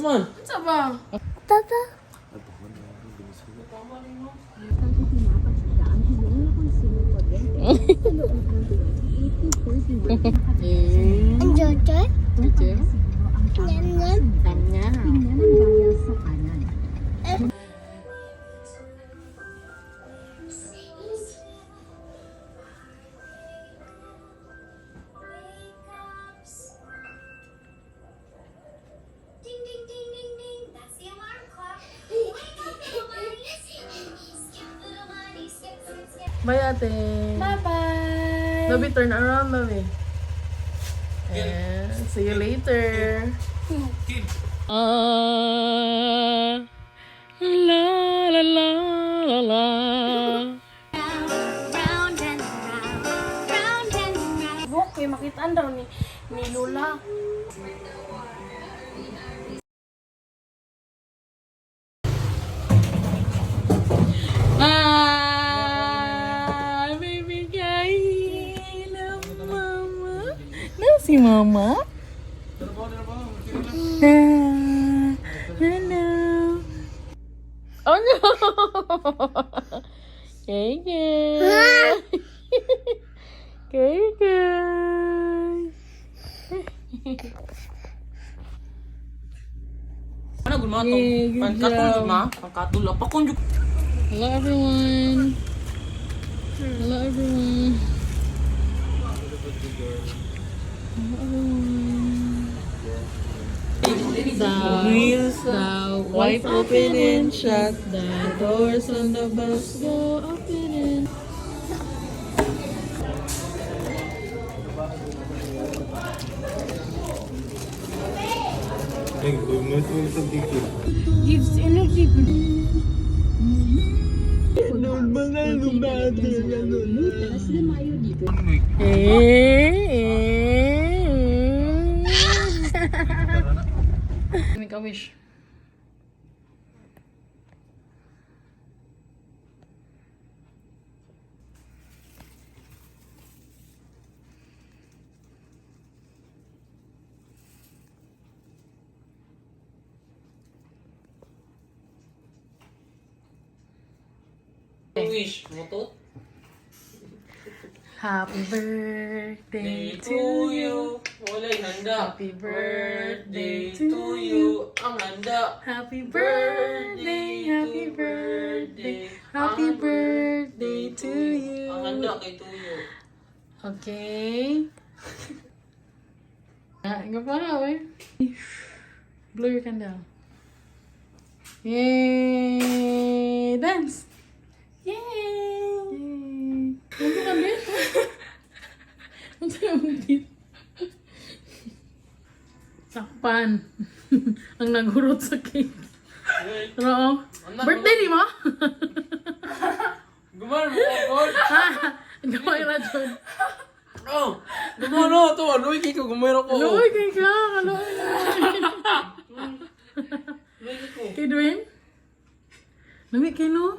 Come on. Sa ba? Tata. Ang Jojo? Jojo? Nyam-nyam. Bye, ate. Bye-bye. Baby, turn around, baby. And see you later. La la la la la. Okay, makitaan daw ni Lola. Baby guy, love mama. No, si mama. Hello. Oh no. Okay, guys. Okay, guys. Ano gulma to? Yeah, good Pangkatul job. ma? Pangkatul apa kunjuk? Hello, everyone. Hello, everyone. Hello, everyone. The wife open and shut. The doors on the bus go open and. Gives energy. Make a wish. Wish mo to? Happy birthday to you. Walay handa. Happy birthday to you. Ang handa. Happy birthday, happy birthday, happy birthday to you. Ang handa kay Tuyo. Okay. Go pa na, eh. Blow your candle. Yay! Dance! Yay! Yay! Ano ka din? Ano ka din? Sakpan. Ang naghurot sa cake. Pero, birthday ni mo? Gumar mo ako. Gamay na dyan. Oh, gumar na to. Ano iki ko gumar ako. Kaloy kay ka. Kaloy. Kay Dwein? Lamig kay no?